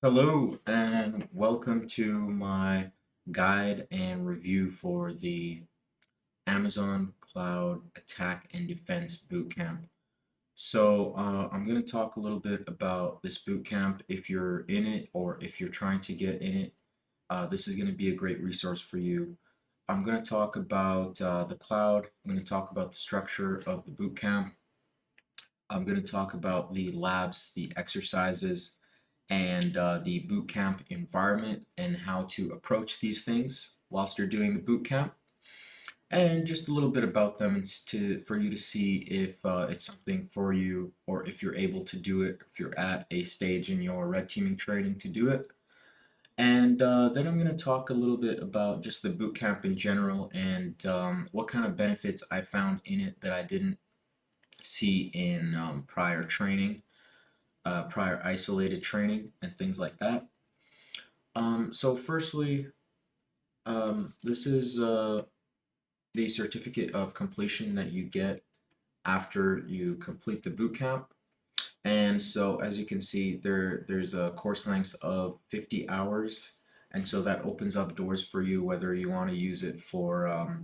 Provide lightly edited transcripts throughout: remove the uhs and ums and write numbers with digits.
Hello and welcome to my guide and review for the Amazon Cloud Attack and Defense Bootcamp. I'm going to talk a little bit about this bootcamp. If you're in it or if you're trying to get in it, this is going to be a great resource for you. I'm going to talk about the cloud. I'm going to talk about the structure of the bootcamp. I'm going to talk about the labs, the exercises, and the boot camp environment and how to approach these things whilst you're doing the boot camp, and just a little bit about them for you to see if it's something for you or if you're able to do it, if you're at a stage in your red teaming training to do it. And then I'm going to talk a little bit about just the boot camp in general and what kind of benefits I found in it that I didn't see in prior training, prior isolated training, and things like that. So firstly, this is the certificate of completion that you get after you complete the boot camp. And so as you can see, there's a course length of 50 hours. And so that opens up doors for you, whether you want to use it for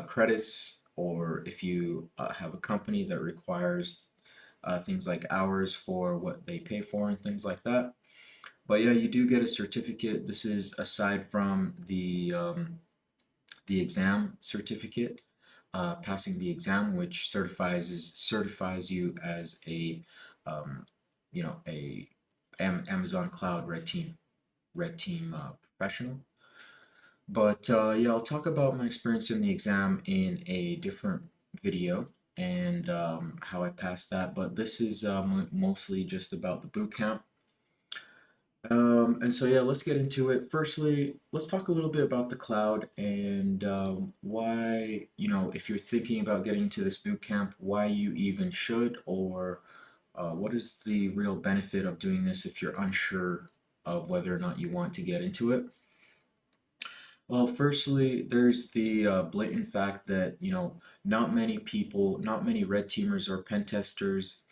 credits, or if you have a company that requires things like hours for what they pay for and things like that. But yeah, you do get a certificate. This is aside from the exam certificate, passing the exam, which certifies you as a a Amazon Cloud Red Team professional. But yeah, I'll talk about my experience in the exam in a different video and how I passed that. But this is mostly just about the boot camp. And so yeah, let's get into it. Firstly, let's talk a little bit about the cloud and why, if you're thinking about getting into this boot camp, why you even should, or what is the real benefit of doing this if you're unsure of whether or not you want to get into it. Well, firstly, there's the blatant fact that, not many people, not many red teamers or pen testers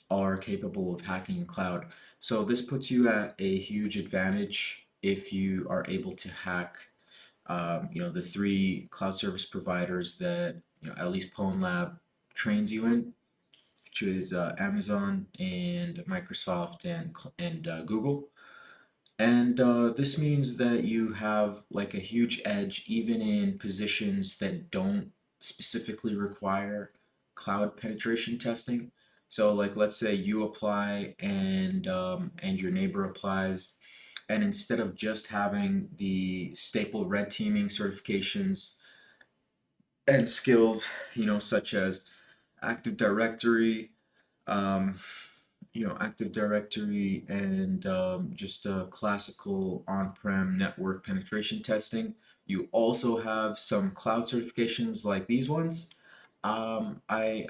are capable of hacking the cloud. So this puts you at a huge advantage if you are able to hack, the three cloud service providers that, at least PwnLab trains you in, which is Amazon and Microsoft and Google. And this means that you have like a huge edge even in positions that don't specifically require cloud penetration testing. So like let's say you apply and your neighbor applies, and instead of just having the staple red teaming certifications and skills, such as Active Directory, um, Active Directory and just classical on-prem network penetration testing. You also have some cloud certifications like these ones. I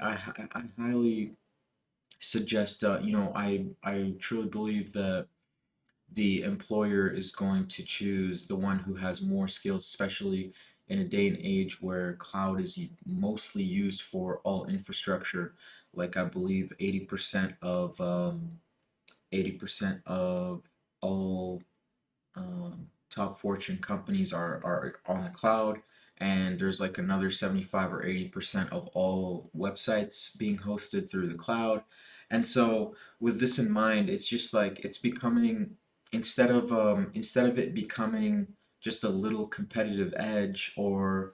highly suggest, I truly believe that the employer is going to choose the one who has more skills, especially in a day and age where cloud is mostly used for all infrastructure. Like I believe 80% of all top fortune companies are on the cloud, and there's like another 75 or 80% of all websites being hosted through the cloud. And so with this in mind, it's just like it's becoming, instead of it becoming just a little competitive edge or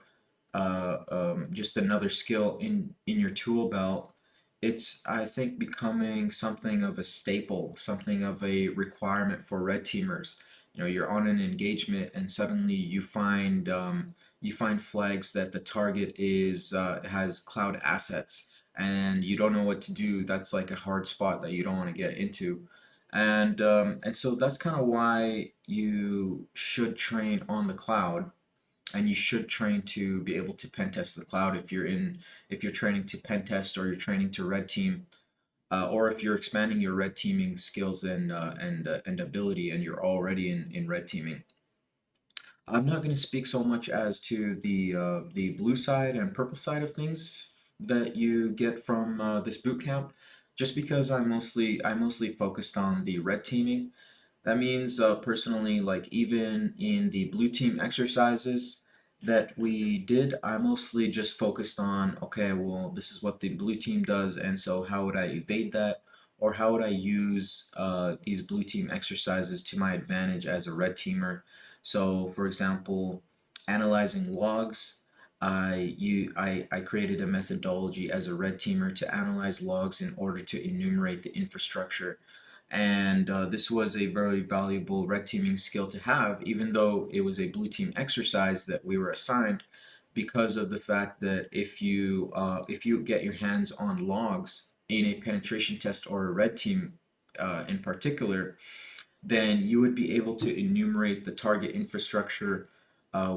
just another skill in your tool belt, it's, I think, becoming something of a staple, something of a requirement for red teamers. You're on an engagement and suddenly you find flags that the target has cloud assets, and you don't know what to do. That's like a hard spot that you don't want to get into. And so that's kind of why you should train on the cloud, and you should train to be able to pen test the cloud if you're training to pen test, or you're training to red team, or if you're expanding your red teaming skills and ability, and you're already in red teaming. I'm not going to speak so much as to the blue side and purple side of things that you get from this boot camp, just because I mostly focused on the red teaming. That means personally, like even in the blue team exercises that we did, I mostly just focused on, okay, well, this is what the blue team does, and so how would I evade that? Or how would I use these blue team exercises to my advantage as a red teamer? So, for example, analyzing logs, I created a methodology as a red teamer to analyze logs in order to enumerate the infrastructure, and this was a very valuable red teaming skill to have, even though it was a blue team exercise that we were assigned, because of the fact that if you get your hands on logs in a penetration test or a red team in particular, then you would be able to enumerate the target infrastructure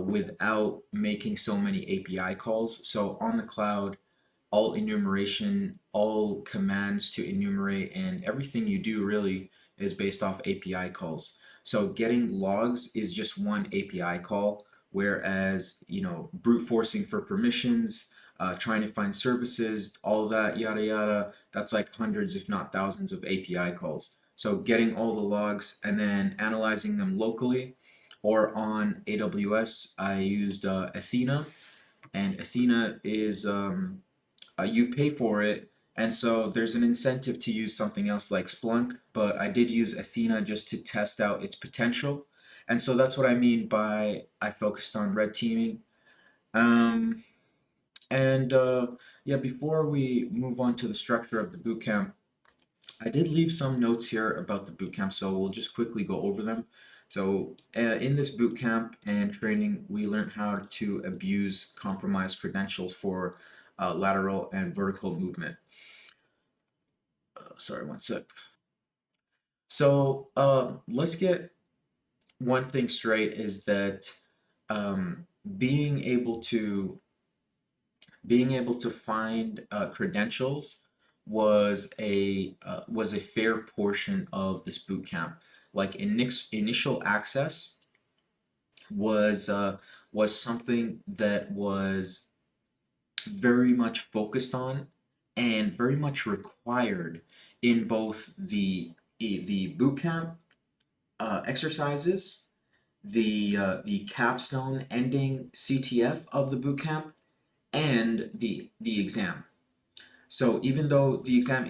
without making so many API calls. So on the cloud, all enumeration, all commands to enumerate, and everything you do really is based off API calls. So getting logs is just one API call, whereas, brute forcing for permissions, trying to find services, all that yada yada, that's like hundreds, if not thousands of API calls. So getting all the logs and then analyzing them locally or on AWS, I used Athena, and Athena is you pay for it, and so there's an incentive to use something else like Splunk, but I did use Athena just to test out its potential. And so that's what I mean by I focused on red teaming. Um, and yeah, before we move on to the structure of the bootcamp, I did leave some notes here about the bootcamp, so we'll just quickly go over them. So, in this bootcamp and training, we learned how to abuse compromised credentials for lateral and vertical movement. Sorry, one sec. So, let's get one thing straight is that um, being able to being able to find credentials was a fair portion of this boot camp. Like initial access was was something that was very much focused on and very much required in both the boot camp exercises, the capstone ending CTF of the boot camp, and the exam. So even though the exam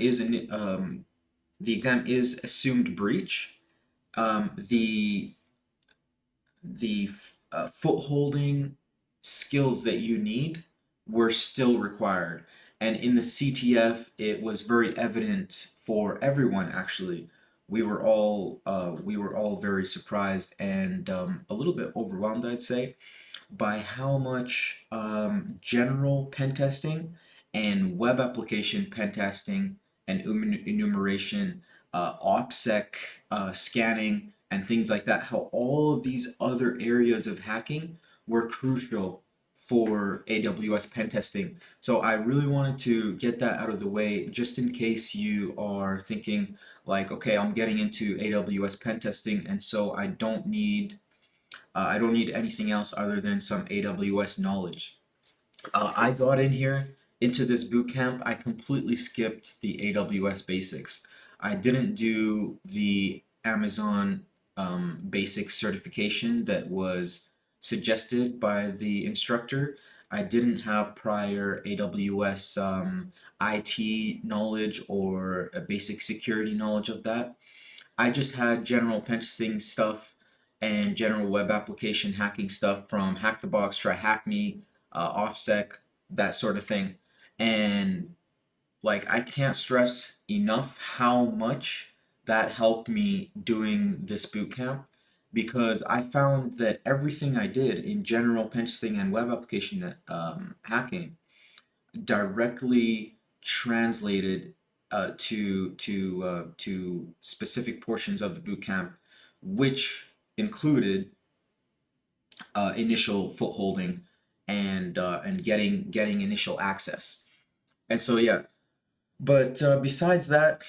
is assumed breach, the foot holding skills that you need were still required. And in the CTF, it was very evident for everyone. Actually, we were all very surprised and a little bit overwhelmed, I'd say, by how much general pen testing and web application pen testing and enumeration, OPSEC scanning, and things like that, how all of these other areas of hacking were crucial for AWS pen testing. So I really wanted to get that out of the way just in case you are thinking like, okay, I'm getting into AWS pen testing, and so I don't need anything else other than some AWS knowledge. I got in here into this boot camp. I completely skipped the AWS basics. I didn't do the Amazon basic certification that was suggested by the instructor. I didn't have prior AWS IT knowledge or a basic security knowledge of that. I just had general pentesting stuff and general web application hacking stuff from Hack the Box, Try Hack Me, OffSec, that sort of thing. And like I can't stress enough how much that helped me doing this boot camp, because I found that everything I did in general pentesting and web application hacking directly translated to specific portions of the boot camp, which included initial footholding and getting initial access. And so yeah, but besides that,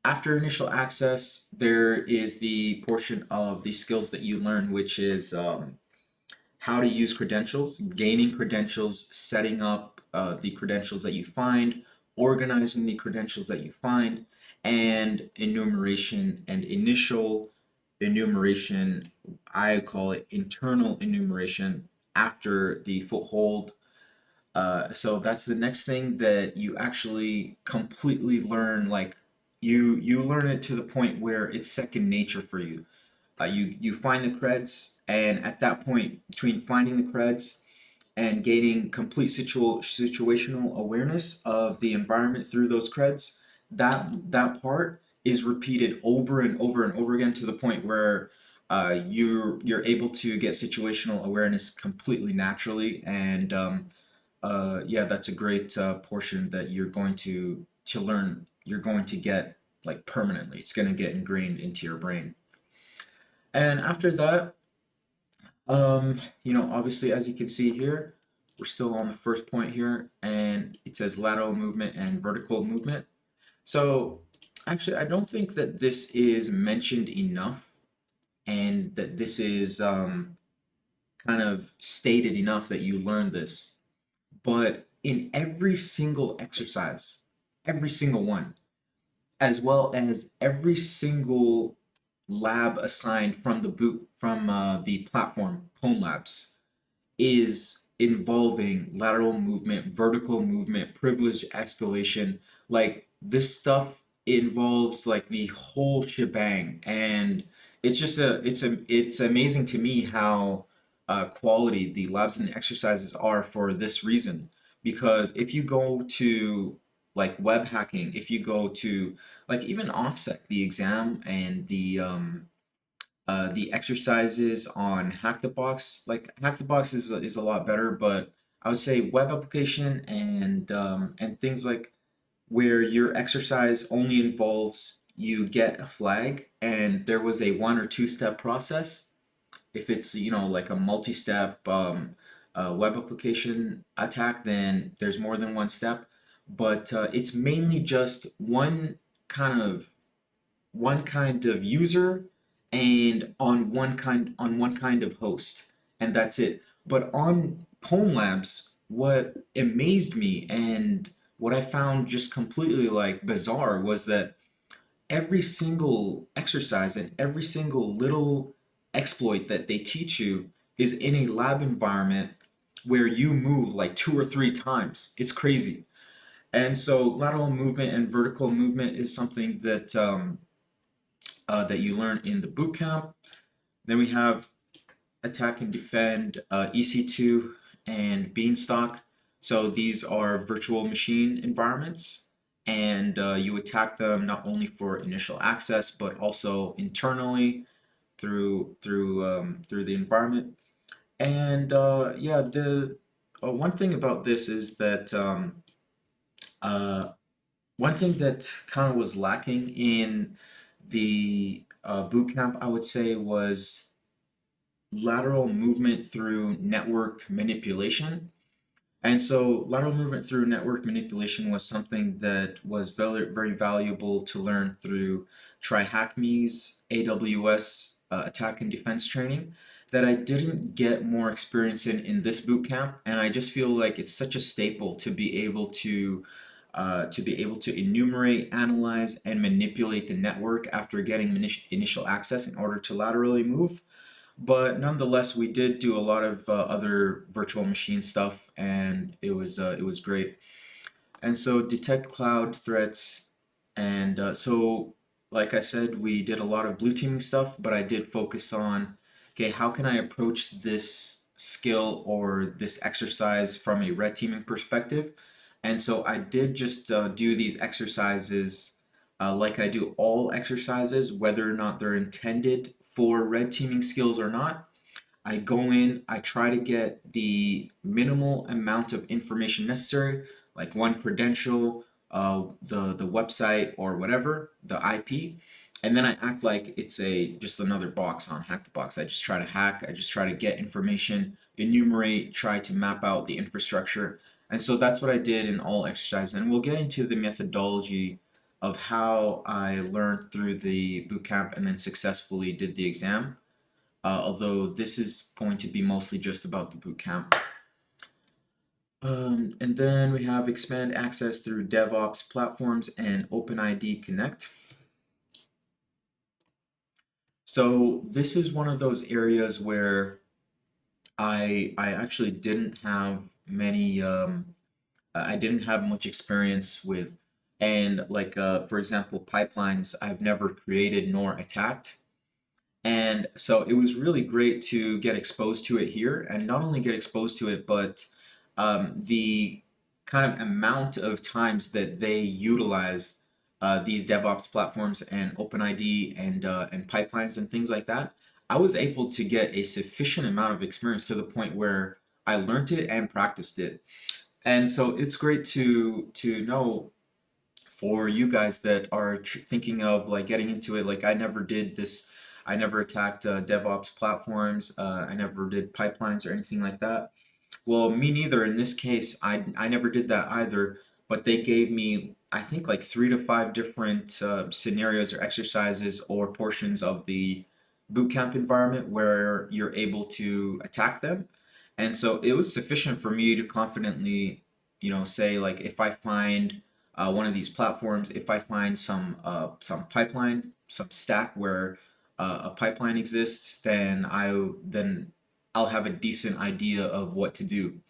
after initial access, there is the portion of the skills that you learn, which is how to use credentials, gaining credentials, setting up the credentials that you find, organizing the credentials that you find, and enumeration and initial enumeration. I call it internal enumeration after the foothold. So that's the next thing that you actually completely learn. Like you learn it to the point where it's second nature for you. You find the creds, and at that point, between finding the creds and gaining complete situational awareness of the environment through those creds, that part is repeated over and over and over again to the point where you're able to get situational awareness completely naturally. And yeah, that's a great portion that you're going to learn. You're going to get like permanently. It's going to get ingrained into your brain. And after that, obviously, as you can see here, we're still on the first point here, and it says lateral movement and vertical movement. So actually, I don't think that this is mentioned enough, and that this is kind of stated enough that you learn this. But in every single exercise, every single one, as well as every single lab assigned from the platform PwnLabs, is involving lateral movement, vertical movement, privilege escalation. Like this stuff involves like the whole shebang, and it's amazing to me how quality the labs and exercises are for this reason. Because if you go to like web hacking, if you go to like even offset the exam and the exercises on Hack the Box. Like Hack the Box is a lot better, but I would say web application and things like where your exercise only involves you get a flag and there was a 1 or 2 step process. If it's like a multi-step web application attack, then there's more than one step. But it's mainly just kind of one kind of user and on one kind of host, and that's it. But on PwnLabs, what amazed me and what I found just completely like bizarre was that every single exercise and every single little exploit that they teach you is in a lab environment where you move like 2 or 3 times. It's crazy. And so lateral movement and vertical movement is something that you learn in the boot camp. Then we have attack and defend, EC2 and Beanstalk. So these are virtual machine environments, and you attack them not only for initial access but also internally through the environment. And yeah, the one thing about this is that uh, one thing that kind of was lacking in the boot camp, I would say, was lateral movement through network manipulation. And so lateral movement through network manipulation was something that was very, very valuable to learn through TryHackMe's AWS attack and defense training that I didn't get more experience in this boot camp. And I just feel like it's such a staple to be able to enumerate, analyze, and manipulate the network after getting initial access in order to laterally move. But nonetheless, we did do a lot of other virtual machine stuff, and it was great. And so detect cloud threats, and so like I said, we did a lot of blue teaming stuff, but I did focus on, okay, how can I approach this skill or this exercise from a red teaming perspective? And so I did just do these exercises like I do all exercises, whether or not they're intended for red teaming skills or not. I go in, I try to get the minimal amount of information necessary, like one credential, the website or whatever, the IP, and then I act like it's a just another box on Hack the Box. I just try to hack, I just try to get information, enumerate, try to map out the infrastructure. And so that's what I did in all exercises. And we'll get into the methodology of how I learned through the bootcamp and then successfully did the exam, although this is going to be mostly just about the boot camp. And then we have expand access through DevOps platforms and OpenID Connect. So this is one of those areas where I actually didn't have many I didn't have much experience with, and like for example pipelines I've never created nor attacked. And so it was really great to get exposed to it here, and not only get exposed to it, but the kind of amount of times that they utilize these DevOps platforms and OpenID and pipelines and things like that. I was able to get a sufficient amount of experience to the point where I learned it and practiced it. And so it's great to know for you guys that are thinking of like getting into it. Like I never did this. I never attacked DevOps platforms. I never did pipelines or anything like that. Well, me neither. In this case, I never did that either. But they gave me, I think, like 3 to 5 different scenarios or exercises or portions of the bootcamp environment where you're able to attack them. And so it was sufficient for me to confidently, say like if I find one of these platforms, if I find some pipeline, some stack where a pipeline exists, then I'll have a decent idea of what to do.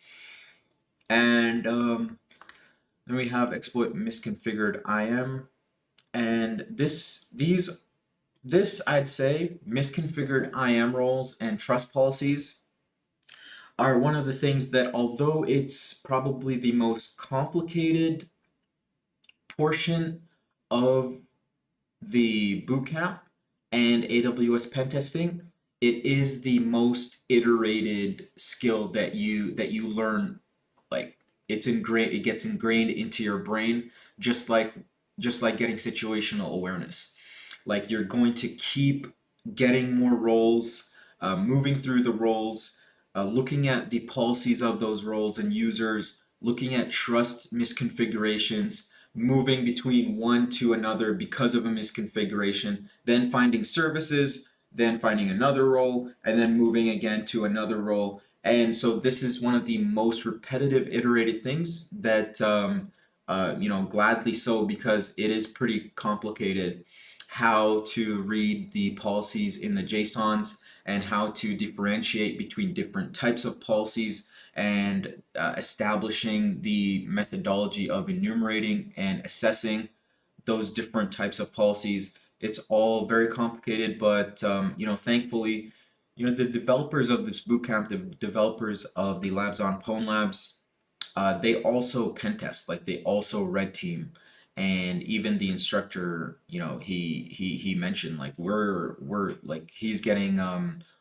And then we have exploit misconfigured IAM, and this I'd say misconfigured IAM roles and trust policies are one of the things that, although it's probably the most complicated portion of the bootcamp and AWS pen testing, it is the most iterated skill that you learn. Like it gets ingrained into your brain, just like getting situational awareness. Like you're going to keep getting more roles, moving through the roles, looking at the policies of those roles and users, looking at trust misconfigurations, moving between one to another because of a misconfiguration, then finding services, then finding another role, and then moving again to another role. And so this is one of the most repetitive iterated things that, gladly so, because it is pretty complicated how to read the policies in the JSONs and how to differentiate between different types of policies and establishing the methodology of enumerating and assessing those different types of policies. It's all very complicated, but thankfully, the developers of this bootcamp, the developers of the labs on PwnLabs, they also pen test, like they also red team, and even the instructor, he mentioned like we're like he's getting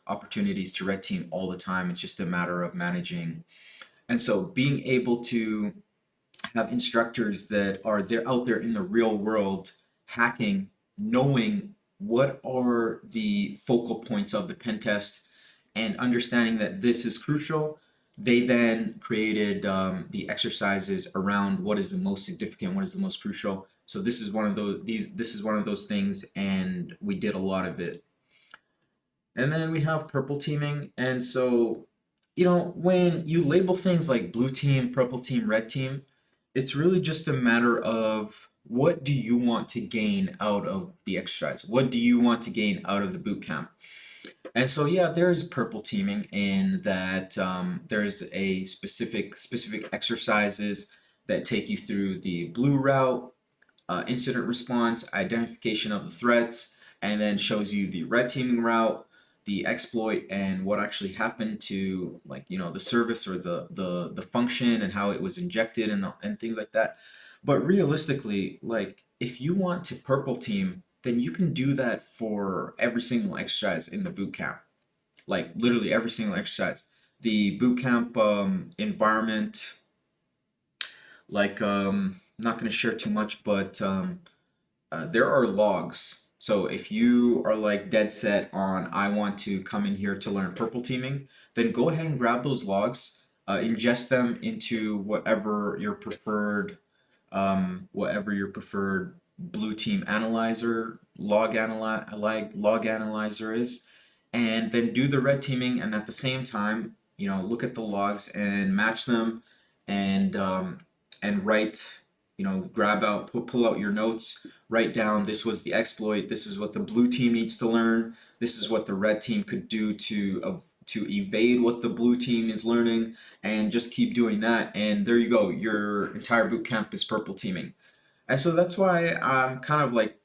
opportunities to red team all the time. It's just a matter of managing. And so being able to have instructors that are there out there in the real world hacking, knowing what are the focal points of the pen test and understanding that this is crucial. They then created the exercises around what is the most significant, what is the most crucial. So this is one of those things, and we did a lot of it. And then we have purple teaming. And so, when you label things like blue team, purple team, red team, it's really just a matter of what do you want to gain out of the exercise? What do you want to gain out of the boot camp? And so, yeah, there's purple teaming in that there's a specific exercises that take you through the blue route, incident response, identification of the threats, and then shows you the red teaming route, the exploit, and what actually happened to, like, the service or the function and how it was injected and things like that. But realistically, like if you want to purple team, then you can do that for every single exercise in the boot camp. Like literally every single exercise. The boot camp environment, like not going to share too much, but there are logs. So if you are like dead set on I want to come in here to learn purple teaming, then go ahead and grab those logs, ingest them into whatever your preferred blue team analyzer log analyzer is, and then do the red teaming, and at the same time, look at the logs and match them and write, grab out, pull out your notes, write down this was the exploit, this is what the blue team needs to learn, this is what the red team could do to evade what the blue team is learning, and just keep doing that, and there you go, your entire boot camp is purple teaming. And so that's why I'm kind of like,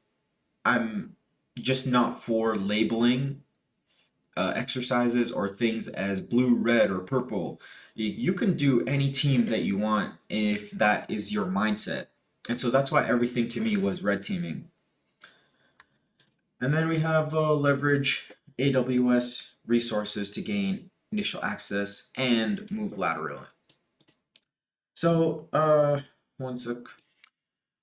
I'm just not for labeling exercises or things as blue, red, or purple. You can do any team that you want if that is your mindset. And so that's why everything to me was red teaming. And then we have leverage AWS resources to gain initial access and move laterally. So, one sec.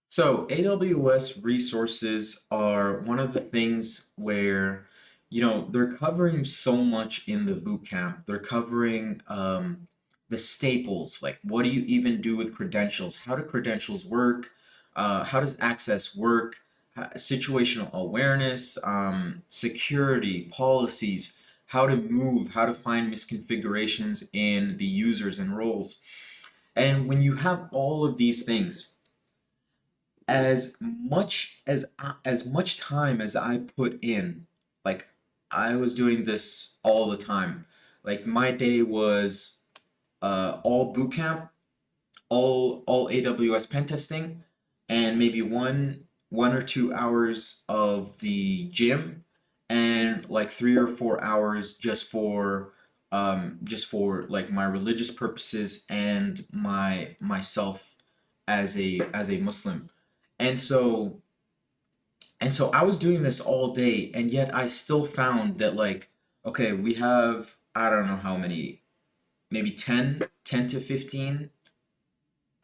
So AWS resources are one of the things where, they're covering so much in the bootcamp. They're covering the staples, like what do you even do with credentials? How do credentials work? How does access work? Situational awareness, security, policies, how to move, how to find misconfigurations in the users and roles. And when you have all of these things, as much time as I put in, like I was doing this all the time. Like my day was all boot camp, all AWS pen testing, and maybe one or 2 hours of the gym, and like 3 or 4 hours just for like my religious purposes and myself as a Muslim. And so I was doing this all day, and yet I still found that, like, okay, we have, I don't know how many, maybe 10 to 15,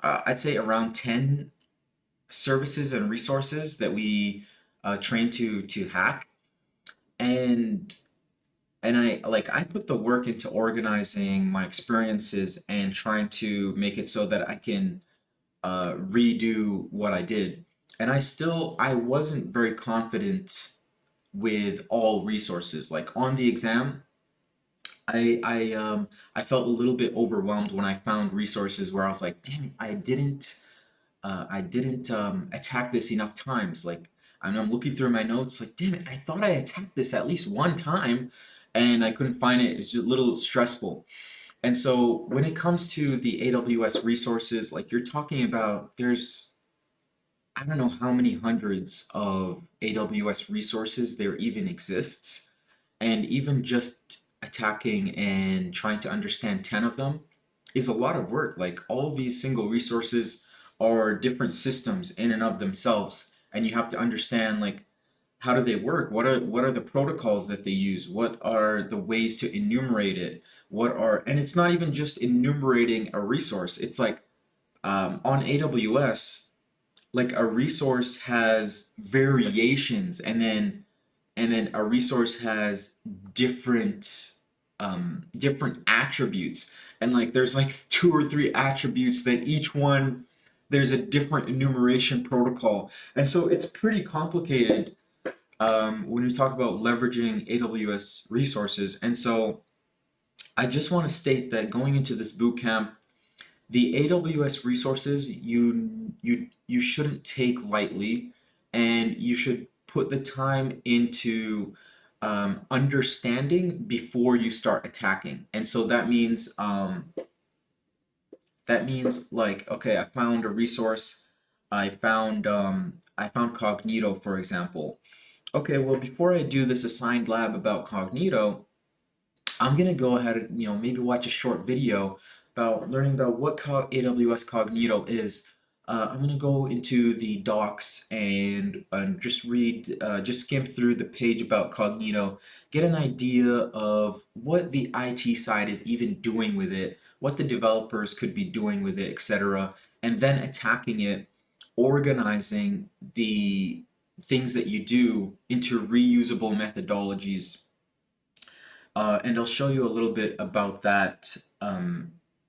I'd say around 10 services and resources that we train to hack. And I put the work into organizing my experiences and trying to make it so that I can redo what I did. And I wasn't very confident with all resources. Like on the exam, I felt a little bit overwhelmed when I found resources where I was like, damn it, I didn't attack this enough times. Like I'm looking through my notes, like, damn it, I thought I attacked this at least one time, and I couldn't find it. It's just a little stressful. And so when it comes to the AWS resources, like you're talking about, there's I don't know how many hundreds of AWS resources there even exists. And even just attacking and trying to understand 10 of them is a lot of work. Like all of these single resources are different systems in and of themselves. And you have to understand, like, how do they work? What are the protocols that they use? What are the ways to enumerate it? And it's not even just enumerating a resource. It's like on AWS, like a resource has variations, and then a resource has different attributes, and like there's like 2 or 3 attributes that each one there's a different enumeration protocol, and so it's pretty complicated when we talk about leveraging AWS resources. And so I just want to state that going into this bootcamp, the AWS resources you shouldn't take lightly, and you should put the time into understanding before you start attacking. And so that means like, okay, I found a resource. I found Cognito, for example. Okay, well, before I do this assigned lab about Cognito, I'm gonna go ahead and maybe watch a short video about learning about what AWS Cognito is. I'm gonna go into the docs and just skim through the page about Cognito, get an idea of what the IT side is even doing with it, what the developers could be doing with it, etc., and then attacking it, organizing the things that you do into reusable methodologies, and I'll show you a little bit about that.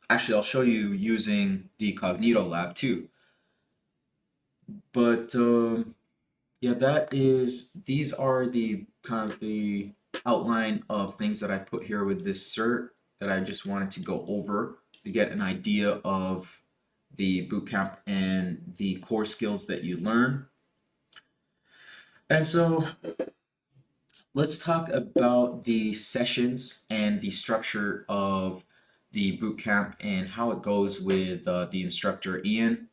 Actually, I'll show you using the Cognito lab too. But yeah, these are the kind of the outline of things that I put here with this cert that I just wanted to go over. to get an idea of the bootcamp and the core skills that you learn. And so let's talk about the sessions and the structure of the bootcamp and how it goes with the instructor Ian.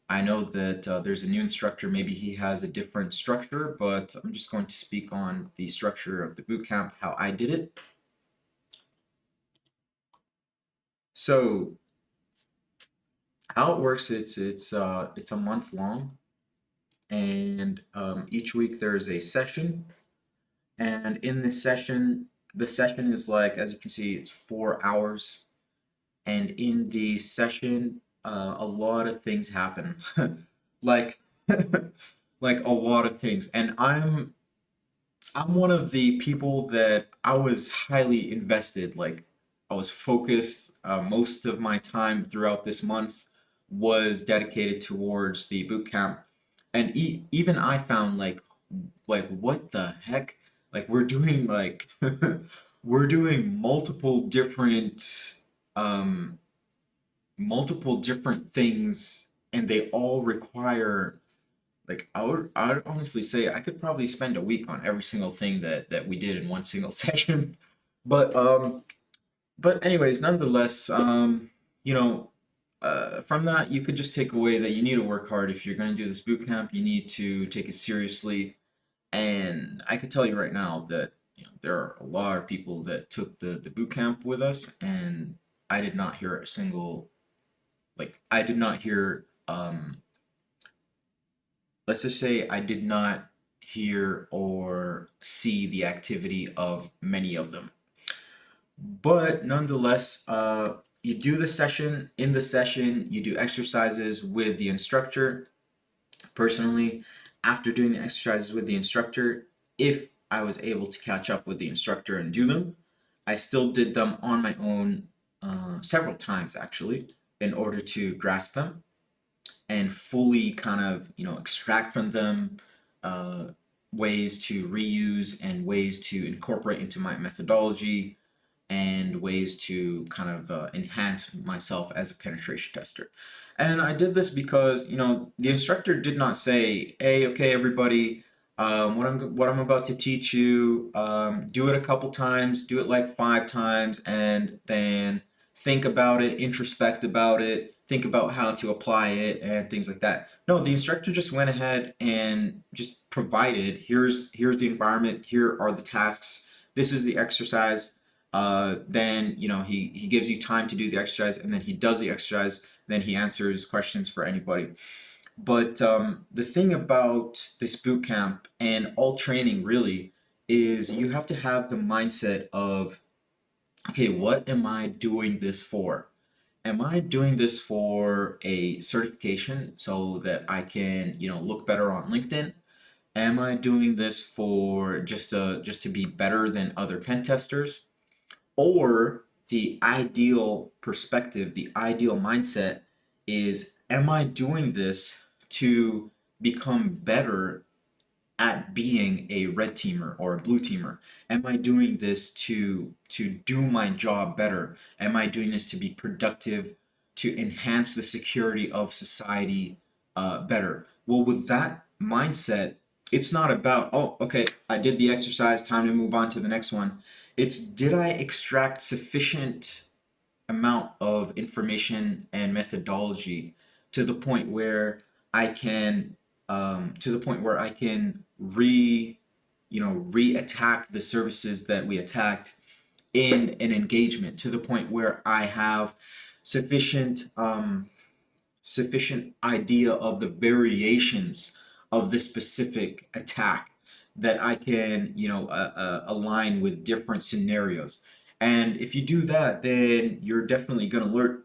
I know that there's a new instructor, maybe he has a different structure, but I'm just going to speak on the structure of the bootcamp, how I did it. So how it works, it's a month long, and each week there is a session. And in this session, the session is like, as you can see, it's 4 hours. And in the session, a lot of things happen, like like a lot of things. And I'm one of the people that I was highly invested. Like I was focused. Most of my time throughout this month was dedicated towards the boot camp, and even I found like what the heck? Like we're doing like we're doing um multiple different things, and they all require like I'd honestly say I could probably spend a week on every single thing that we did in one single session. But but anyways, nonetheless, you know, from that you could just take away that you need to work hard if you're going to do this boot camp. You need to take it seriously, and I could tell you right now that there are a lot of people that took the boot camp with us, and I did not hear a single I did not hear let's just say I did not hear or see the activity of many of them. But nonetheless, you do the session. In the session, you do exercises with the instructor. Personally, after doing the exercises with the instructor, if I was able to catch up with the instructor and do them, I still did them on my own several times actually in order to grasp them and fully kind of extract from them uh, ways to reuse and ways to incorporate into my methodology and ways to kind of enhance myself as a penetration tester. And I did this because the instructor did not say, "Hey, okay, everybody, what I'm about to teach you, do it a couple times, do it like 5 times, and then think about it, introspect about it, think about how to apply it, and things like that." No, the instructor just went ahead and just provided, here's the environment, here are the tasks, this is the exercise. Then he gives you time to do the exercise, and then he does the exercise. Then he answers questions for anybody. But the thing about this boot camp and all training really is you have to have the mindset of, okay, what am I doing this for? Am I doing this for a certification so that I can, look better on LinkedIn? Am I doing this for just to be better than other pen testers? Or the ideal perspective, the ideal mindset is, am I doing this to become better at being a red teamer or a blue teamer? Am I doing this to do my job better? Am I doing this to be productive, to enhance the security of society better? Well, with that mindset, it's not about, oh, okay, I did the exercise, time to move on to the next one. It's, did I extract sufficient amount of information and methodology to the point where I can re-attack the services that we attacked in an engagement, to the point where I have sufficient sufficient idea of the variations of this specific attack that I can, align with different scenarios. And if you do that, then you're definitely going to learn.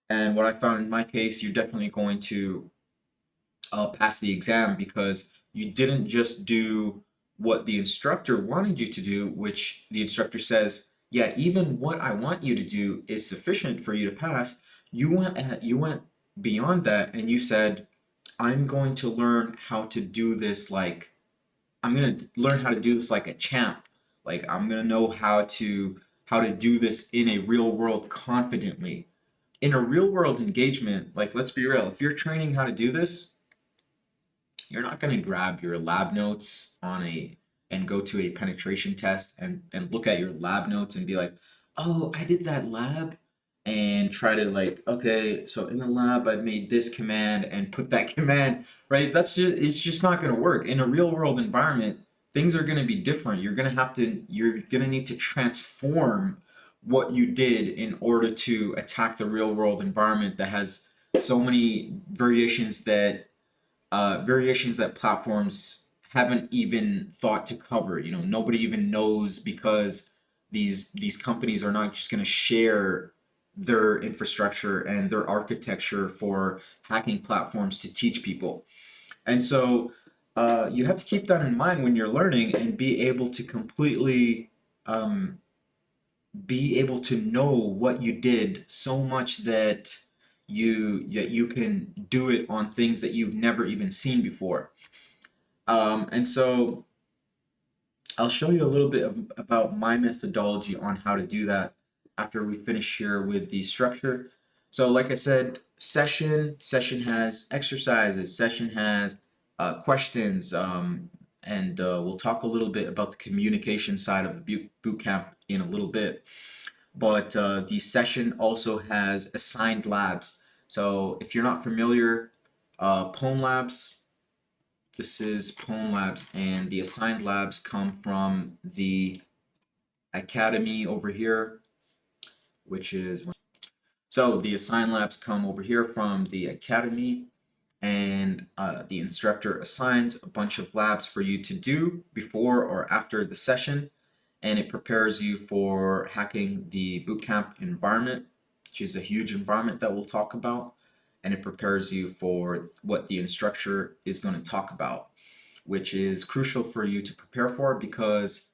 And what I found in my case, you're definitely going to pass the exam because you didn't just do what the instructor wanted you to do, which the instructor says, yeah, even what I want you to do is sufficient for you to pass. You went beyond that and you said, I'm going to learn how to do this like I'm gonna learn how to do this like a champ. Like I'm gonna know how to do this in a real world confidently. In a real world engagement, like let's be real, if you're training how to do this, you're not going to grab your lab notes on a and go to a penetration test and look at your lab notes and be like, oh, I did that lab, and try to like, okay, so in the lab I made this command and put that command, right? That's just, it's just not going to work. In a real world environment, things are going to be different. You're going to need to transform what you did in order to attack the real world environment that has so many variations that platforms haven't even thought to cover. You know, nobody even knows, because these companies are not just going to share their infrastructure and their architecture for hacking platforms to teach people. And so you have to keep that in mind when you're learning, and um, be able to know what you did so much that you can do it on things that you've never even seen before. And so I'll show you a little bit about my methodology on how to do that after we finish here with the structure. So like I said, session has exercises, session has questions, and we'll talk a little bit about the communication side of the boot camp in a little bit. But the session also has assigned labs. So if you're not familiar, PwnLabs, this is PwnLabs, and the assigned labs come from the academy over here, which is, so the assigned labs come over here from the academy, and the instructor assigns a bunch of labs for you to do before or after the session, and it prepares you for hacking the bootcamp environment, which is a huge environment that we'll talk about, and it prepares you for what the instructor is going to talk about, which is crucial for you to prepare for, because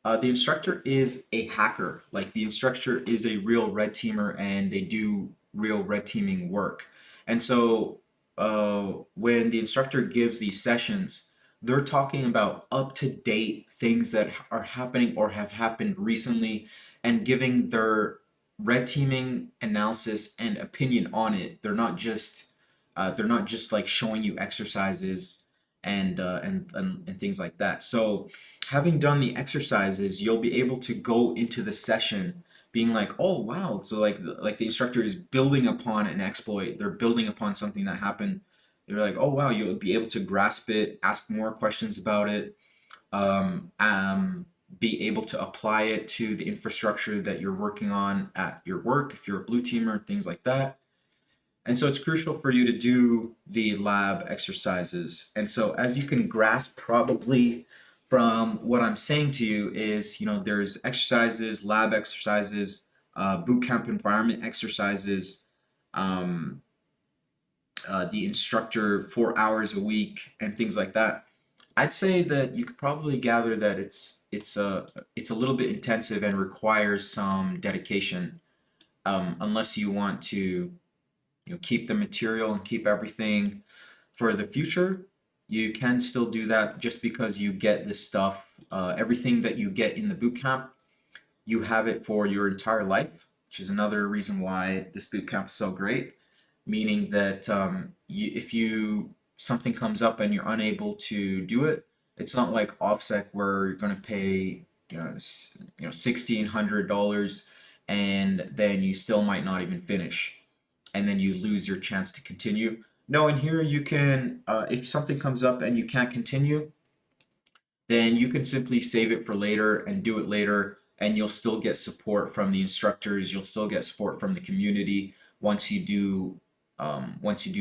the instructor is a hacker. Like, the instructor is a real red teamer, and they do real red teaming work. And so when the instructor gives these sessions, they're talking about up to date things that are happening or have happened recently, and giving their red teaming analysis and opinion on it. They're not just like showing you exercises and things like that. So having done the exercises, you'll be able to go into the session being like, oh wow, so like the instructor is building upon an exploit. They're building upon something that happened. They're like, oh wow, you'll be able to grasp it, ask more questions about it, um, um, be able to apply it to the infrastructure that you're working on at your work if you're a blue teamer, things like that. And so it's crucial for you to do the lab exercises. And so, as you can grasp probably from what I'm saying to you, is, you know, there's exercises, lab exercises, bootcamp environment exercises, um, the instructor 4 hours a week, and things like that. I'd say that you could probably gather that it's a little bit intensive and requires some dedication, unless you want to, keep the material and keep everything for the future. You can still do that, just because you get this stuff, everything that you get in the bootcamp, you have it for your entire life, which is another reason why this bootcamp is so great. Meaning that if you something comes up and you're unable to do it, it's not like offset where you're going to pay, $1,600, and then you still might not even finish, and then you lose your chance to continue. No, in here you can, if something comes up and you can't continue, then you can simply save it for later and do it later, and you'll still get support from the instructors. You'll still get support from the community once you do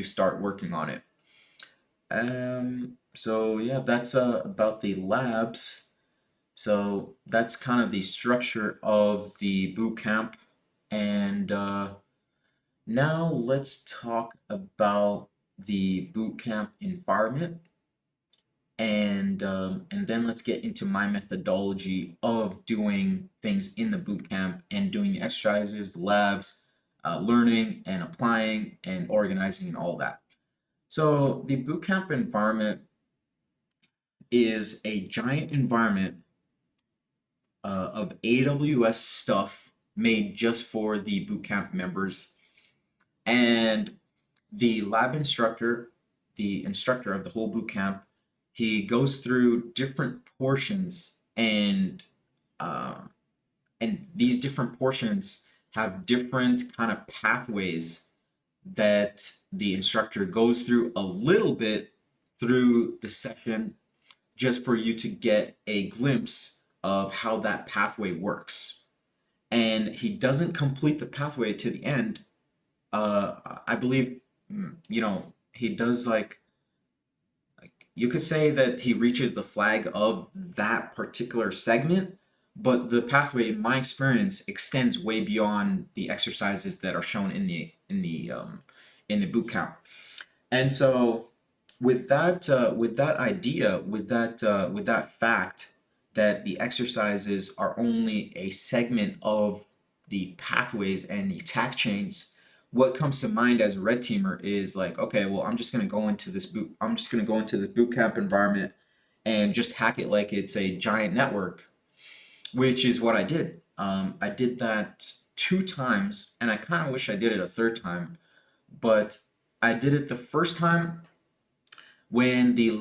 start working on it. So yeah, that's about the labs. So that's kind of the structure of the boot camp, and now let's talk about the bootcamp environment, and then let's get into my methodology of doing things in the bootcamp and doing the exercises, the labs, learning and applying and organizing and all that. So the bootcamp environment is a giant environment of AWS stuff made just for the bootcamp members. And the lab instructor, the instructor of the whole bootcamp, he goes through different portions, uh, and these different portions have different kind of pathways that the instructor goes through a little bit through the session, just for you to get a glimpse of how that pathway works. And he doesn't complete the pathway to the end. I believe, he does like you could say that he reaches the flag of that particular segment, but the pathway, in my experience, extends way beyond the exercises that are shown in the boot camp. And so, with that idea, with that fact that the exercises are only a segment of the pathways and the attack chains, what comes to mind as a red teamer is like, okay, well, I'm just gonna go into the boot camp environment and just hack it like it's a giant network, which is what I did. I did that 2 times, and I kind of wish I did it a third time, but I did it the first time when the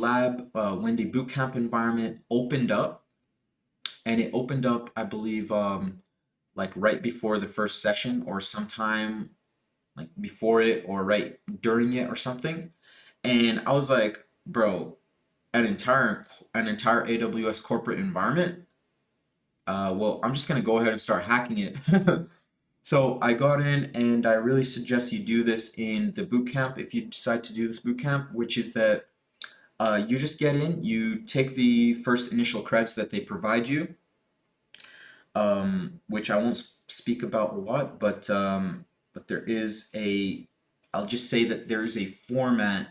boot camp environment opened up, and it opened up, I believe, like right before the first session, or sometime like before it, or right during it, or something. And I was like, bro, an entire AWS corporate environment. Well, I'm just gonna go ahead and start hacking it. So I got in, and I really suggest you do this in the boot camp if you decide to do this boot camp, which is that you just get in, you take the first initial creds that they provide you, which I won't speak about a lot, but I'll just say that there is a format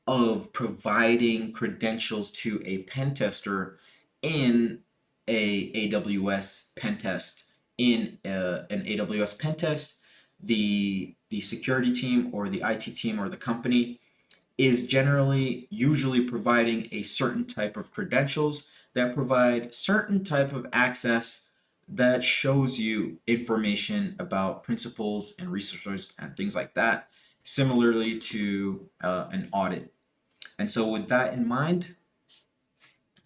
of providing credentials to a pen tester in a AWS pen test. In an AWS pen test, the security team or the IT team or the company is usually providing a certain type of credentials that provide certain type of access that shows you information about principles and resources and things like that, similarly to an audit. And so with that in mind,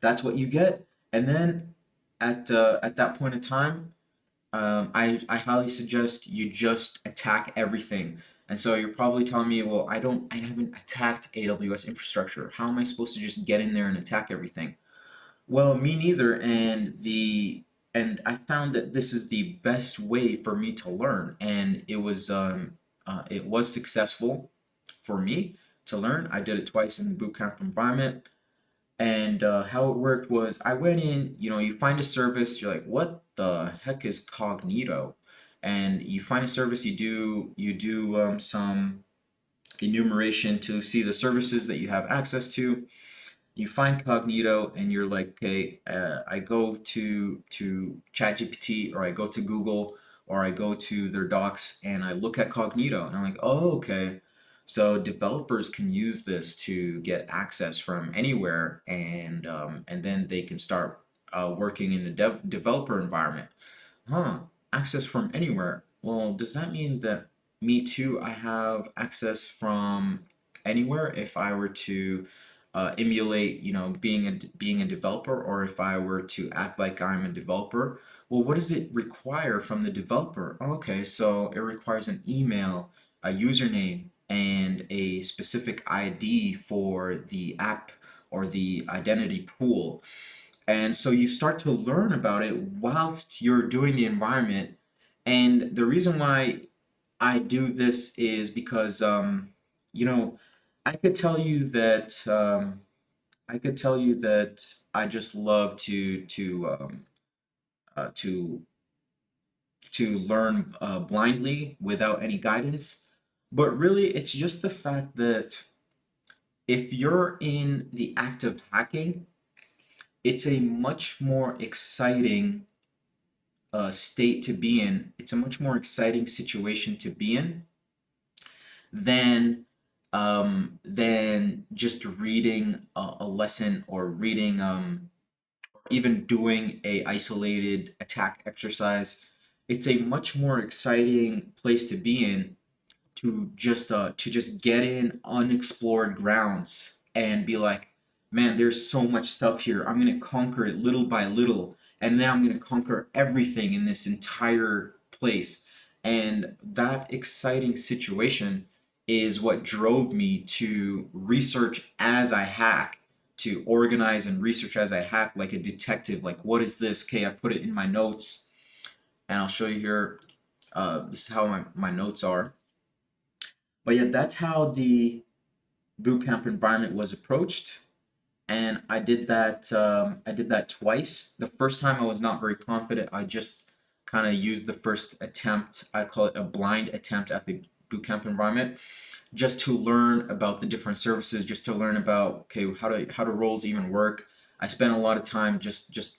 that's what you get. And then at that point in time, I highly suggest you just attack everything. And so you're probably telling me, well, I haven't attacked AWS infrastructure. How am I supposed to just get in there and attack everything? Well, me neither. And I found that this is the best way for me to learn, and it was successful for me to learn. I did it twice in the bootcamp environment. And how it worked was I went in, you find a service, you're like, what the heck is Cognito? And you find a service, you do some enumeration to see the services that you have access to. You find Cognito, and you're like, okay, I go to ChatGPT, or I go to Google, or I go to their docs, and I look at Cognito, and I'm like, oh, okay. So developers can use this to get access from anywhere, and then they can start working in the developer environment. Huh, access from anywhere. Well, does that mean that me too, I have access from anywhere if I were to emulate, being a developer, or if I were to act like I'm a developer? Well, what does it require from the developer? Okay, so it requires an email, a username, and a specific ID for the app or the identity pool. And so you start to learn about it whilst you're doing the environment. And the reason why I do this is because, you know, I could tell you that I just love to learn blindly without any guidance. But really, it's just the fact that if you're in the act of hacking, it's a much more exciting state to be in. It's a much more exciting situation to be in than than just reading a lesson, or reading even doing a isolated attack exercise, it's a much more exciting place to be in, to just get in unexplored grounds and be like, man, there's so much stuff here. I'm gonna conquer it little by little, and then I'm gonna conquer everything in this entire place. And that exciting situation is what drove me to research as I hack, to organize and research as I hack like a detective. Like, what is this? Okay, I put it in my notes, and I'll show you here. This is how my notes are. But yeah, that's how the bootcamp environment was approached, and I did that. I did that twice. The first time I was not very confident. I just kind of used the first attempt. I call it a blind attempt at the bootcamp environment, just to learn about the different services, just to learn about, okay, how do roles even work. I spent a lot of time just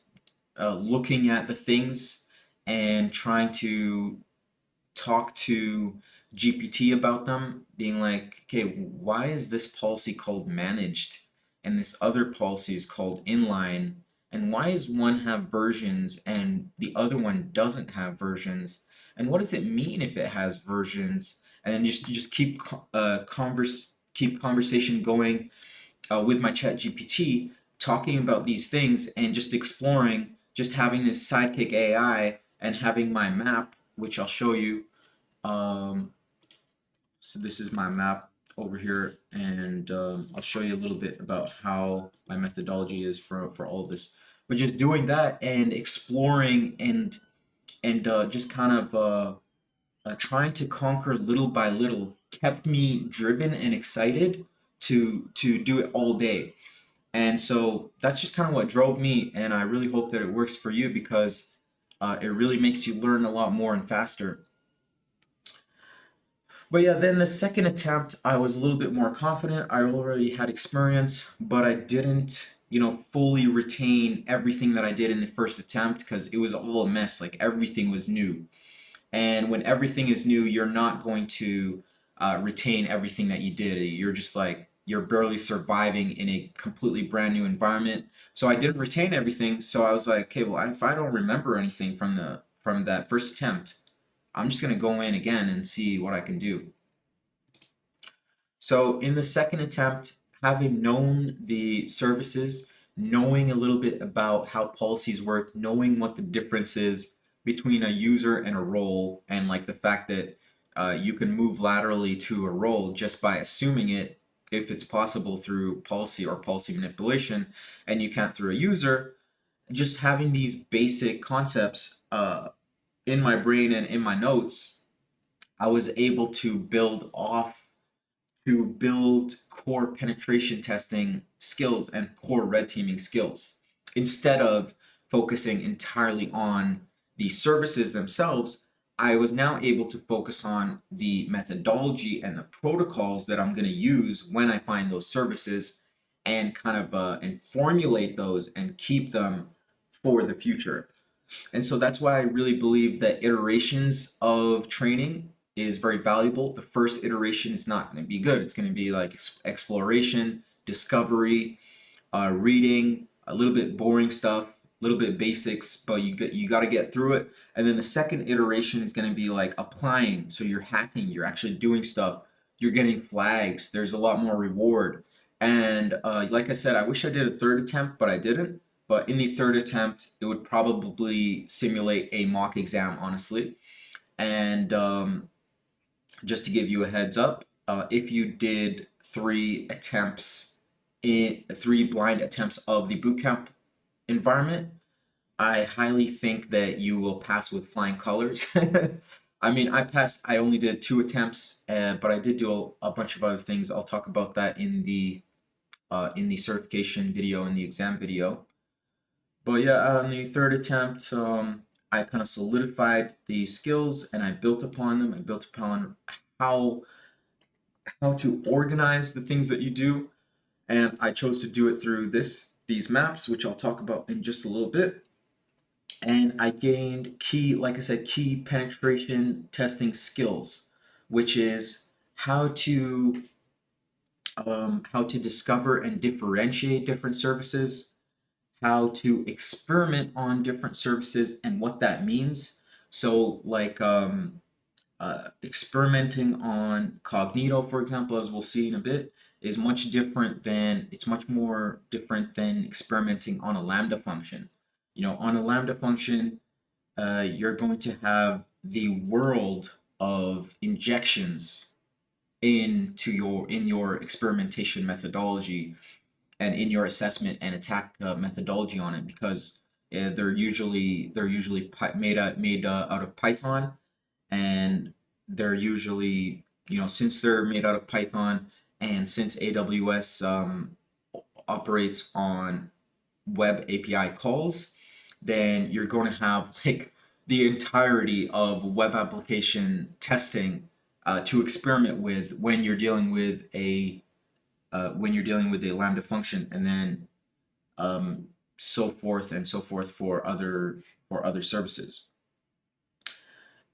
looking at the things and trying to talk to GPT about them, being like, okay, why is this policy called managed and this other policy is called inline? And why does one have versions and the other one doesn't have versions? And what does it mean if it has versions? And then just keep conversation going with my chat GPT, talking about these things and just exploring, just having this sidekick AI and having my map, which I'll show you. um, so this is my map over here, and I'll show you a little bit about how my methodology is for all of this. But just doing that and exploring and just kind of trying to conquer little by little kept me driven and excited to do it all day. And so that's just kind of what drove me, and I really hope that it works for you because it really makes you learn a lot more and faster. But yeah, then the second attempt, I was a little bit more confident. I already had experience, but I didn't, fully retain everything that I did in the first attempt because it was all a mess. Like everything was new. And when everything is new, you're not going to retain everything that you did. You're just like, you're barely surviving in a completely brand new environment. So I didn't retain everything. So I was like, okay, well, if I don't remember anything from that first attempt, I'm just gonna go in again and see what I can do. So in the second attempt, having known the services, knowing a little bit about how policies work, knowing what the difference is between a user and a role, and like the fact that you can move laterally to a role just by assuming it, if it's possible through policy or policy manipulation, and you can't through a user, just having these basic concepts in my brain and in my notes, I was able to build core penetration testing skills and core red teaming skills instead of focusing entirely on the services themselves. I was now able to focus on the methodology and the protocols that I'm going to use when I find those services, and kind of and formulate those and keep them for the future. And so that's why I really believe that iterations of training is very valuable. The first iteration is not going to be good. It's going to be like exploration, discovery, reading, a little bit boring stuff, a little bit basics, but you got to get through it. And then the second iteration is going to be like applying. So you're hacking, you're actually doing stuff, you're getting flags. There's a lot more reward. And like I said, I wish I did a third attempt, but I didn't. But in the third attempt, it would probably simulate a mock exam, honestly. And just to give you a heads up, if you did three blind attempts of the bootcamp environment, I highly think that you will pass with flying colors. I mean, I passed. I only did two attempts, but I did do a bunch of other things. I'll talk about that in the certification video and the exam video. But yeah, on the third attempt, I kind of solidified the skills and I built upon them. I built upon how how to organize the things that you do, and I chose to do it through these maps, which I'll talk about in just a little bit. And I gained key, like I said, key penetration testing skills, which is how to discover and differentiate different services, how to experiment on different services and what that means. So like experimenting on Cognito, for example, as we'll see in a bit, is much different than, it's much more different than experimenting on a Lambda function. You know, on a Lambda function, you're going to have the world of injections in your experimentation methodology and in your assessment and attack methodology on it, because they're usually made out of Python, and they're usually, since they're made out of Python, and since AWS operates on web API calls, then you're going to have like the entirety of web application testing to experiment with when you're dealing with a Lambda function, and then so forth and so forth for other services.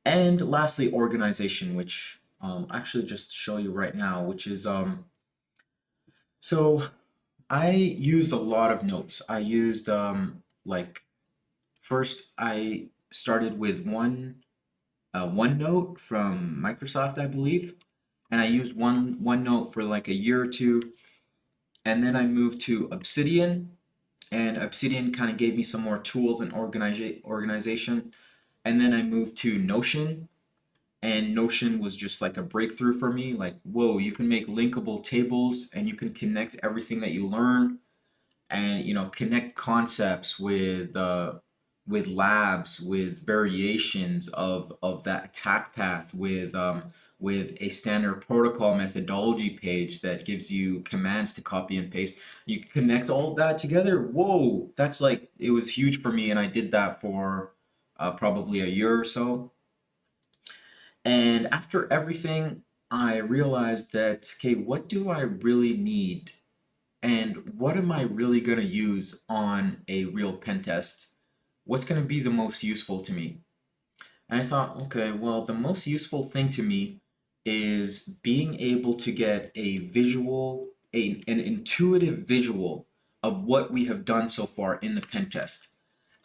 And lastly, organization, which actually just show you right now, which is so I used a lot of notes. I used like first I started with OneNote from Microsoft, I believe, and I used OneNote for like a year or two, and then I moved to Obsidian, and Obsidian kind of gave me some more tools and organization, and then I moved to Notion, and Notion was just like a breakthrough for me. Like, whoa, you can make linkable tables, and you can connect everything that you learn, and connect concepts with labs, with variations of that attack path, with a standard protocol methodology page that gives you commands to copy and paste. You connect all of that together. Whoa, that's like, it was huge for me, and I did that for probably a year or so. And after everything, I realized that, okay, what do I really need? And what am I really going to use on a real pen test? What's going to be the most useful to me? And I thought, okay, well, the most useful thing to me is being able to get an intuitive visual of what we have done so far in the pen test.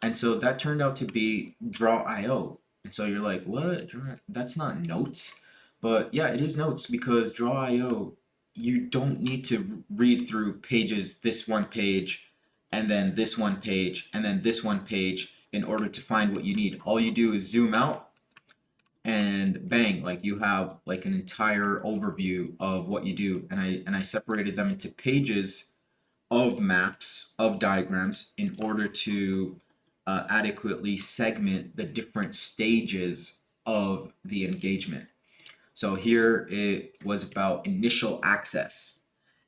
And so that turned out to be Draw.io. And so you're like, what? That's not notes. But yeah, it is notes, because Draw.io, you don't need to read through pages, this one page, and then this one page, and then this one page in order to find what you need. All you do is zoom out, and bang, like you have like an entire overview of what you do. And I separated them into pages of maps, of diagrams, in order to adequately segment the different stages of the engagement. So here it was about initial access,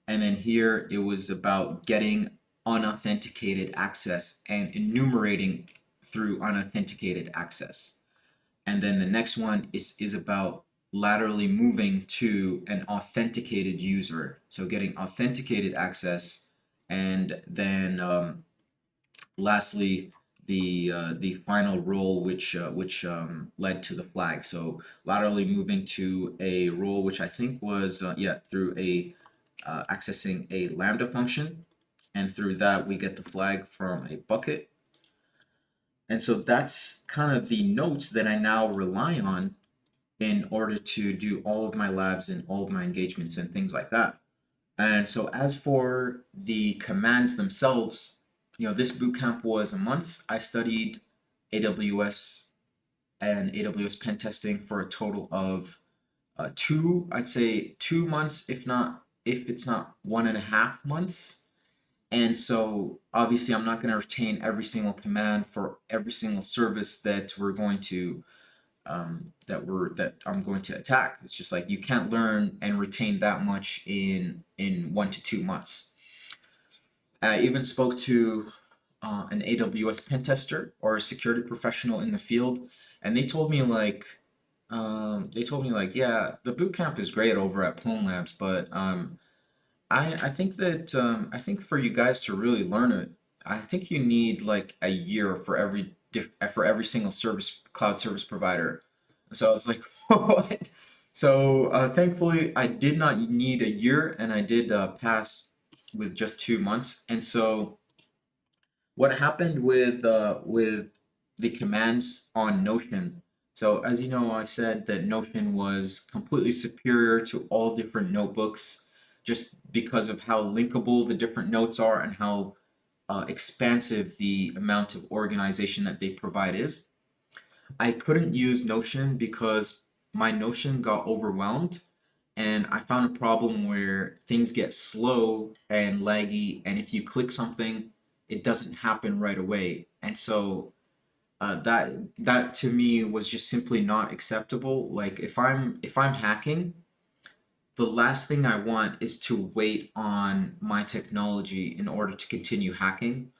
and then here it was about getting unauthenticated access and enumerating through unauthenticated access. And then the next one is about laterally moving to an authenticated user. So getting authenticated access, and then lastly, the final role, which led to the flag. So laterally moving to a role which I think was through a accessing a Lambda function, and through that we get the flag from a bucket. And so that's kind of the notes that I now rely on in order to do all of my labs and all of my engagements and things like that. And so as for the commands themselves, this bootcamp was a month. I studied AWS and AWS pen testing for a total of I'd say 2 months, if it's not 1.5 months. And so obviously I'm not going to retain every single command for every single service that we're going to that I'm going to attack. It's just like you can't learn and retain that much in 1 to 2 months. I even spoke to an AWS pen tester or a security professional in the field, and they told me like, yeah, the bootcamp is great over at PwnLabs, but I think for you guys to really learn it, I think you need like a year for every single cloud service provider. So I was like, what? So thankfully, I did not need a year, and I did pass with just 2 months. And so what happened with the commands on Notion. So as you know, I said that Notion was completely superior to all different notebooks just because of how linkable the different notes are and how expansive the amount of organization that they provide is. I couldn't use Notion because my Notion got overwhelmed and I found a problem where things get slow and laggy, and if you click something, it doesn't happen right away. And so that to me was just simply not acceptable. Like if I'm hacking, the last thing I want is to wait on my technology in order to continue hacking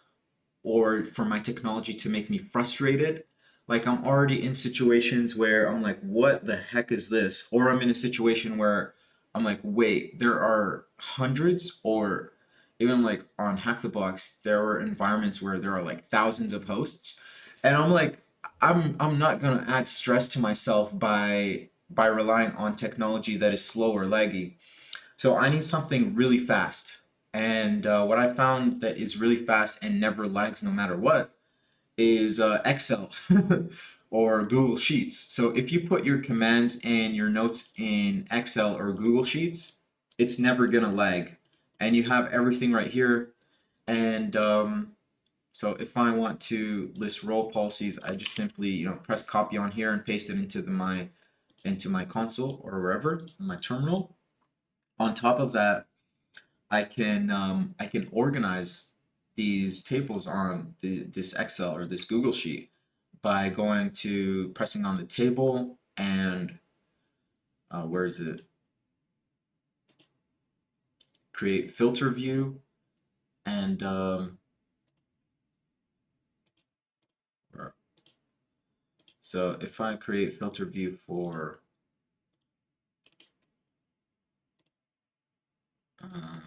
or for my technology to make me frustrated. Like I'm already in situations where I'm like, what the heck is this? Or I'm in a situation where I'm like, wait, there are hundreds, or even like on Hack the Box, there are environments where there are like thousands of hosts. And I'm like, I'm not gonna add stress to myself by relying on technology that is slow or laggy. So I need something really fast. And what I found that is really fast and never lags no matter what is Excel or Google Sheets. So if you put your commands and your notes in Excel or Google Sheets, it's never gonna lag. And you have everything right here. And so if I want to list role policies, I just simply press copy on here and paste it into my console or wherever, my terminal. On top of that, I can organize these tables on this Excel or this Google Sheet by going to pressing on the table and where is it? Create filter view and so if I create filter view for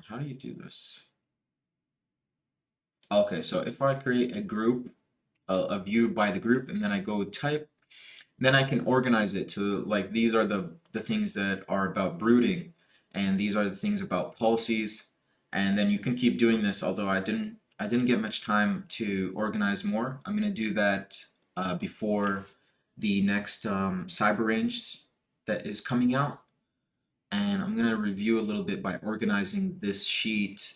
how do you do this? Okay, so if I create a group, a view by the group, and then I go type, then I can organize it to like these are the things that are about brooding, and these are the things about policies, and then you can keep doing this. Although I didn't get much time to organize more. I'm gonna do that before the next cyber range that is coming out, and I'm gonna review a little bit by organizing these sheets,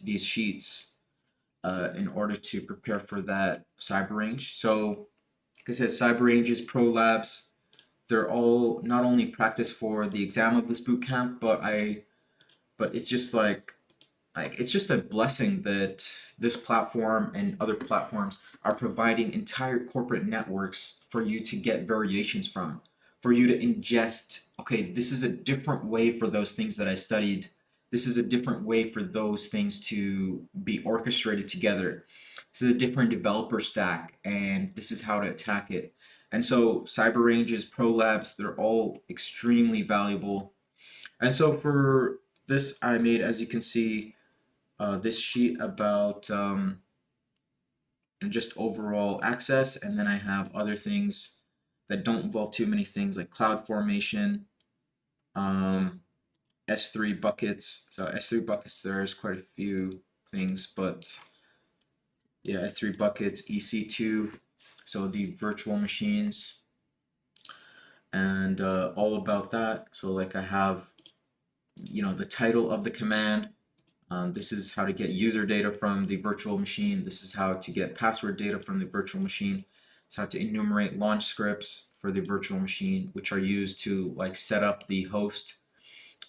in order to prepare for that cyber range. So, like I said, cyber ranges, PwnLabs, they're all not only practice for the exam of this boot camp, but it's just like it's just a blessing that this platform and other platforms are providing entire corporate networks for you to get variations from, for you to ingest. Okay, this is a different way for those things that I studied. This is a different way for those things to be orchestrated together. This is a different developer stack, and this is how to attack it. And so, Cyber Ranges, Pro Labs, they're all extremely valuable. And so, for this, I made, as you can see, this sheet about just overall access, and then I have other things that don't involve too many things like cloud formation, um, S3 buckets. So S3 buckets, there's quite a few things, but yeah, S3 buckets, EC2, so the virtual machines, and all about that. So like I have, the title of the command. This is how to get user data from the virtual machine. This is how to get password data from the virtual machine. It's how to enumerate launch scripts for the virtual machine, which are used to like set up the host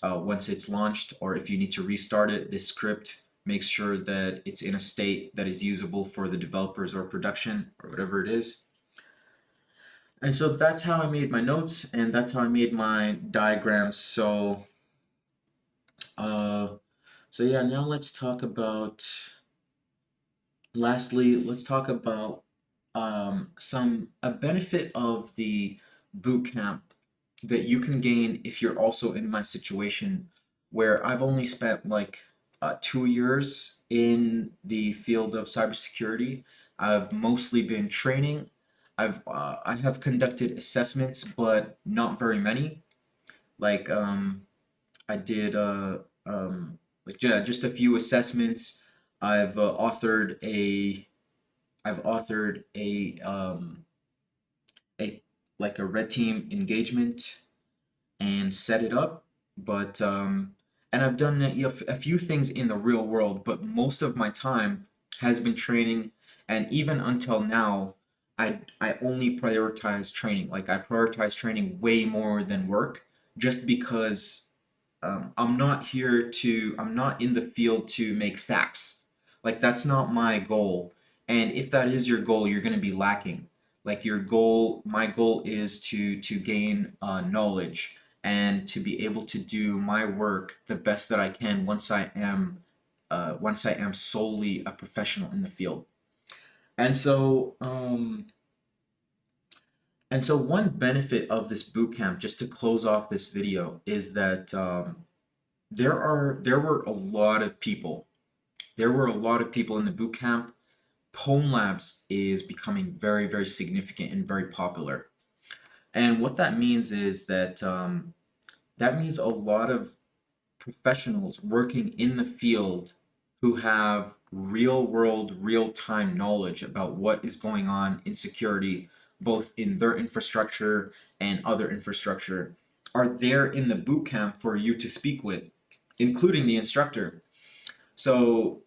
once it's launched, or if you need to restart it, this script makes sure that it's in a state that is usable for the developers or production or whatever it is. And so that's how I made my notes, and that's how I made my diagrams. Uh, so yeah, now let's talk about lastly, let's talk about some a benefit of the boot camp that you can gain if you're also in my situation where I've only spent like 2 years in the field of cybersecurity. I've mostly been training. I have conducted assessments, but not very many. Like I did like yeah, just a few assessments. I've authored a I've authored a like a red team engagement and set it up. But and I've done a few things in the real world, but most of my time has been training. And even until now, I only prioritize training. Like I prioritize training way more than work, just because I'm not in the field to make stacks. Like that's not my goal. And if that is your goal, you're going to be lacking. Like my goal is to gain knowledge and to be able to do my work the best that I can once I am solely a professional in the field. And so one benefit of this bootcamp, just to close off this video, is that there were a lot of people. There were a lot of people in the boot camp. PwnLabs is becoming very, very significant and very popular. And what that means is that that means a lot of professionals working in the field who have real world, real time knowledge about what is going on in security, both in their infrastructure and other infrastructure, are there in the boot camp for you to speak with, including the instructor. So,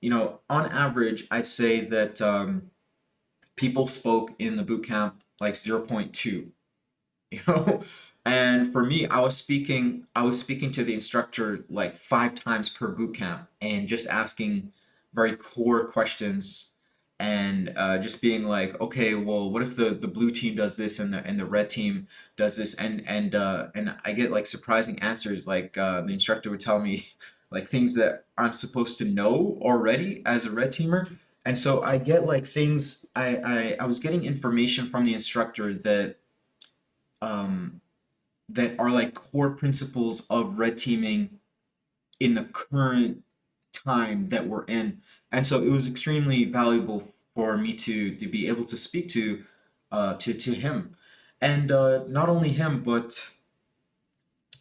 on average, I'd say that people spoke in the boot camp like zero point 0.2, you know? And for me, I was speaking to the instructor like 5 times per boot camp and just asking very core questions and just being like, okay, well, what if the blue team does this and the red team does this, and I get like surprising answers. Like the instructor would tell me like things that I'm supposed to know already as a red teamer. And so I get like things I was getting information from the instructor um, that are like core principles of red teaming in the current time that we're in. And so it was extremely valuable for me to be able to speak to him. And not only him, but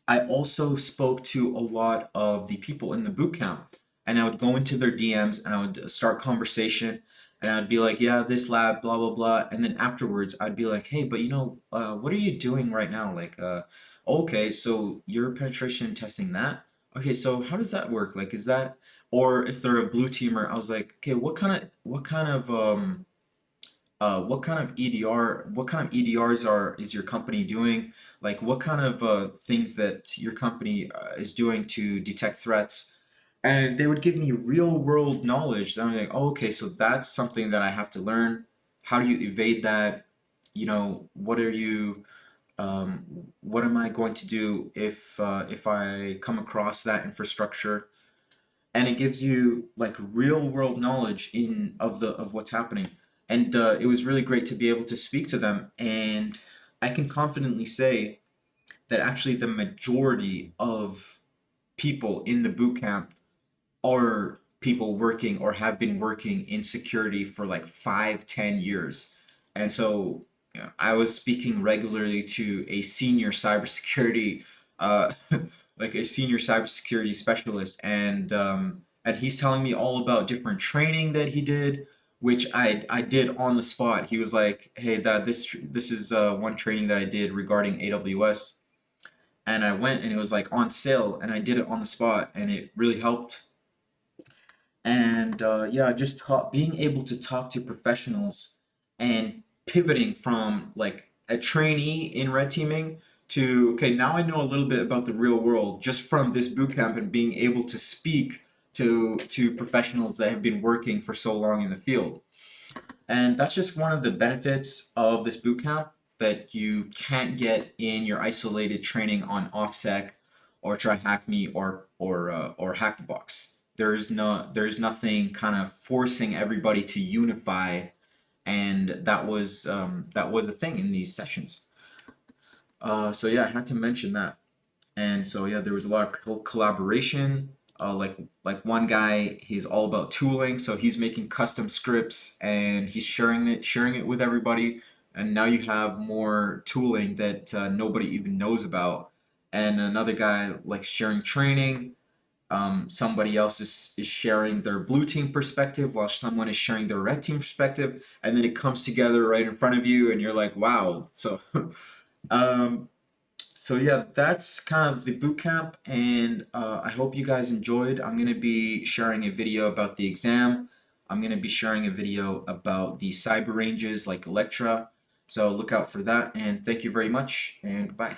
I also spoke to a lot of the people in the boot camp, and I would go into their DMs and I would start conversation, and I'd be like, "Yeah, this lab, blah blah blah," and then afterwards I'd be like, "Hey, but what are you doing right now? Like, okay, so you're penetration testing that. Okay, so how does that work? Like, is that, or if they're a blue teamer, I was like, okay, what kind of EDRs is your company doing? Like what kind of things that your company is doing to detect threats? And they would give me real world knowledge. I'm like, oh, okay, so that's something that I have to learn. How do you evade that? Um, what am I going to do if I come across that infrastructure? And it gives you like real world knowledge in of what's happening. And it was really great to be able to speak to them. And I can confidently say that actually the majority of people in the boot camp are people working or have been working in security for like 5, 10 years. And so I was speaking regularly to a senior cybersecurity, uh, like a senior cybersecurity specialist, and he's telling me all about different training that he did, which I did on the spot. He was like, "Hey, that this is one training that I did regarding AWS." And I went and it was like on sale and I did it on the spot and it really helped. And yeah, just being able to talk to professionals and pivoting from like a trainee in red teaming to, okay, now I know a little bit about the real world just from this bootcamp and being able to speak to professionals that have been working for so long in the field. And that's just one of the benefits of this bootcamp that you can't get in your isolated training on OffSec or try hack me or hack the box. There's nothing kind of forcing everybody to unify, and that was a thing in these sessions. So yeah, I had to mention that. And so yeah, there was a lot of collaboration. Like one guy, he's all about tooling, so he's making custom scripts and he's sharing it with everybody. And now you have more tooling that nobody even knows about. And another guy like sharing training, somebody else is sharing their blue team perspective while someone is sharing their red team perspective, and then it comes together right in front of you, and you're like, wow. So, um, so yeah, that's kind of the boot camp, and I hope you guys enjoyed. I'm gonna be sharing a video about the exam. I'm gonna be sharing a video about the cyber ranges like Electra. So look out for that, and thank you very much, and bye.